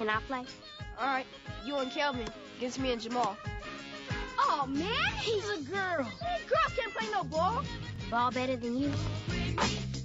Can I play? All right, you and Kelvin against me and Jamal. Oh, man, he's a girl. Man, girls can't play no ball. Ball better than you.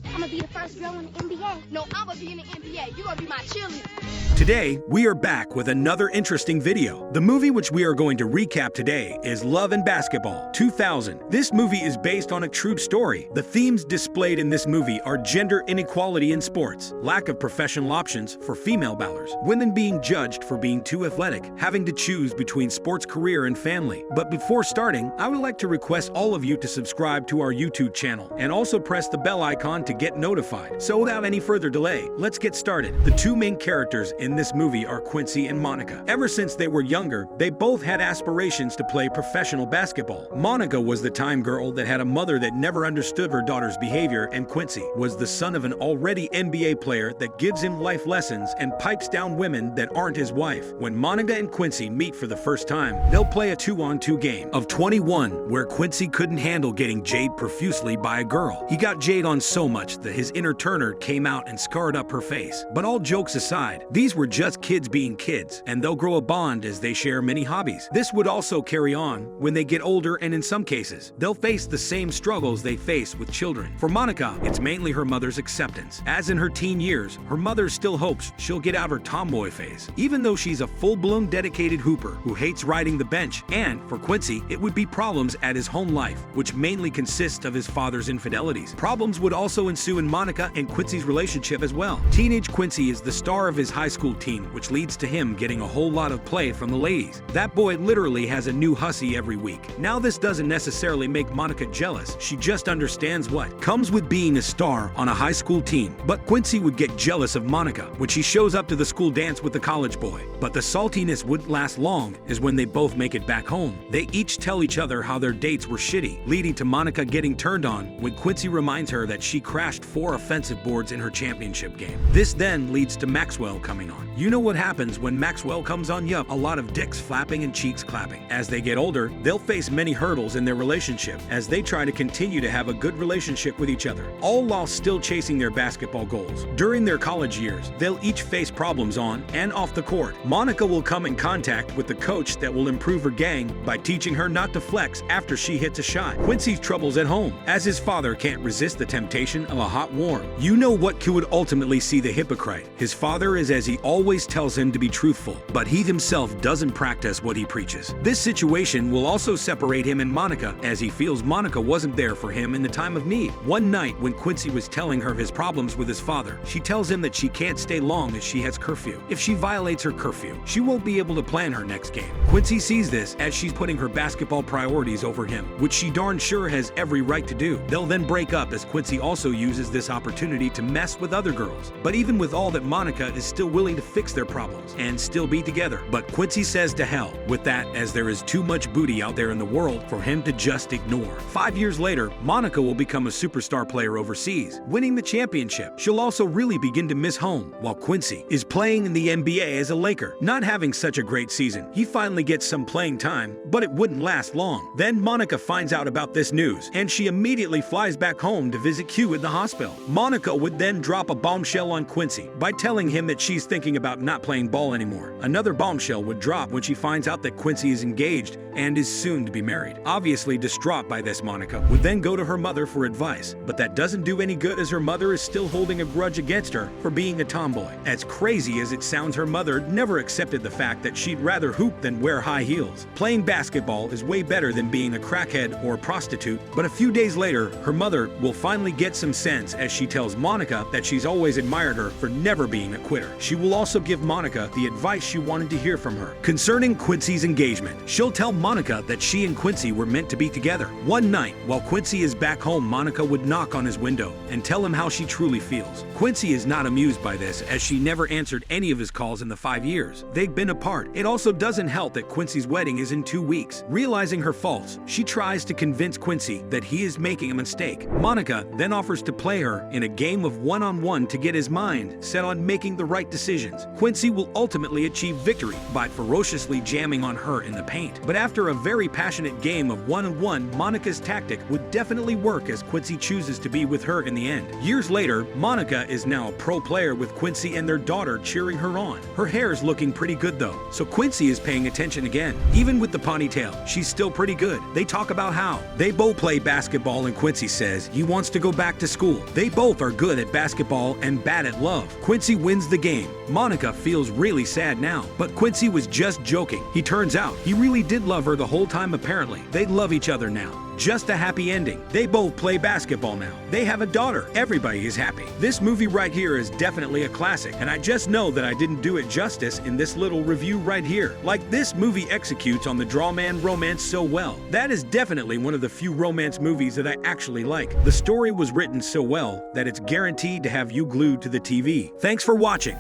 I'm gonna be the first girl in the NBA. No, I'm gonna be in the NBA. You're gonna be my cheerleader. Today, we are back with another interesting video. The movie which we are going to recap today is Love and Basketball 2000. This movie is based on a true story. The themes displayed in this movie are gender inequality in sports, lack of professional options for female ballers, women being judged for being too athletic, having to choose between sports career and family. But before starting, I would like to request all of you to subscribe to our YouTube channel and also press the bell icon to get notified. So without any further delay, let's get started. The two main characters in this movie are Quincy and Monica. Ever since they were younger, they both had aspirations to play professional basketball. Monica was the time girl that had a mother that never understood her daughter's behavior, and Quincy was the son of an already NBA player that gives him life lessons and pipes down women that aren't his wife. When Monica and Quincy meet for the first time, they'll play a 2-on-2 game of 21 where Quincy couldn't handle getting jade profusely by a girl. He got jade on so much that his inner Turner came out and scarred up her face. But all jokes aside, these were just kids being kids, and they'll grow a bond as they share many hobbies. This would also carry on when they get older, and in some cases, they'll face the same struggles they face with children. For Monica, it's mainly her mother's acceptance. As in her teen years, her mother still hopes she'll get out her tomboy phase, even though she's a full-blown dedicated hooper who hates riding the bench. And for Quincy, it would be problems at his home life, which mainly consists of his father's infidelities. Problems would also ensue in Monica and Quincy's relationship as well. Teenage Quincy is the star of his high school team, which leads to him getting a whole lot of play from the ladies. That boy literally has a new hussy every week. Now this doesn't necessarily make Monica jealous, she just understands what comes with being a star on a high school team. But Quincy would get jealous of Monica when she shows up to the school dance with the college boy. But the saltiness wouldn't last long, as when they both make it back home, they each tell each other how their dates were shitty, leading to Monica getting turned on when Quincy reminds her that she crashed 4 offensive boards in her championship game. This then leads to Maxwell coming on. You know what happens when Maxwell comes on? Yup, a lot of dicks flapping and cheeks clapping. As they get older, they'll face many hurdles in their relationship as they try to continue to have a good relationship with each other, all while still chasing their basketball goals. During their college years, they'll each face problems on and off the court. Monica will come in contact with the coach that will improve her gang by teaching her not to flex after she hits a shot. Quincy's troubles at home, as his father can't resist the temptation of a hot warm. You know what would ultimately see the hypocrite. His father is as he always tells him to be truthful, but he himself doesn't practice what he preaches. This situation will also separate him and Monica, as he feels Monica wasn't there for him in the time of need. One night when Quincy was telling her his problems with his father, she tells him that she can't stay long as she has curfew. If she violates her curfew, she won't be able to plan her next game. Quincy sees this as she's putting her basketball priorities over him, which she darn sure has every right to do. They'll then break up as Quincy also uses this opportunity to mess with other girls. But even with all that, Monica is still willing to fix their problems and still be together. But Quincy says to hell with that, as there is too much booty out there in the world for him to just ignore. 5 years later, Monica will become a superstar player overseas, winning the championship. She'll also really begin to miss home, while Quincy is playing in the NBA as a Laker. Not having such a great season, he finally gets some playing time, but it wouldn't last long. Then Monica finds out about this news, and she immediately flies back home to visit Q in the hospital. Monica would then drop a bombshell on Quincy by telling him that she's thinking about not playing ball anymore. Another bombshell would drop when she finds out that Quincy is engaged and is soon to be married. Obviously distraught by this, Monica would then go to her mother for advice, but that doesn't do any good as her mother is still holding a grudge against her for being a tomboy. As crazy as it sounds, her mother never accepted the fact that she'd rather hoop than wear high heels. Playing basketball is way better than being a crackhead or a prostitute. But a few days later, her mother will finally get some sense as she tells Monica that she's always admired her for never being a quitter. She will also give Monica the advice she wanted to hear from her concerning Quincy's engagement. She'll tell Monica that she and Quincy were meant to be together. One night, while Quincy is back home, Monica would knock on his window and tell him how she truly feels. Quincy is not amused by this, as she never answered any of his calls in the 5 years they've been apart. It also doesn't help that Quincy's wedding is in 2 weeks. Realizing her faults, she tries to convince Quincy that he is making a mistake. Monica then offers to play her in a game of one-on-one to get his mind set on making the right decisions. Quincy will ultimately achieve victory by ferociously jamming on her in the paint. But after a very passionate game of one-on-one, Monica's tactic would definitely work as Quincy chooses to be with her in the end. Years later, Monica is now a pro player with Quincy and their daughter cheering her on. Her hair's looking pretty good though, so Quincy is paying attention again. Even with the ponytail, she's still pretty good. They talk about how they both play basketball and Quincy says he wants to go back to school. They both are good at basketball and bad at love. Quincy wins the game. Monica feels really sad now, but Quincy was just joking. He turns out he really did love her the whole time apparently. They love each other now. Just a happy ending. They both play basketball now. They have a daughter. Everybody is happy. This movie right here is definitely a classic, and I just know that I didn't do it justice in this little review right here. Like, this movie executes on the drawman romance so well. That is definitely one of the few romance movies that I actually like. The story was written so well that it's guaranteed to have you glued to the TV. Thanks for watching.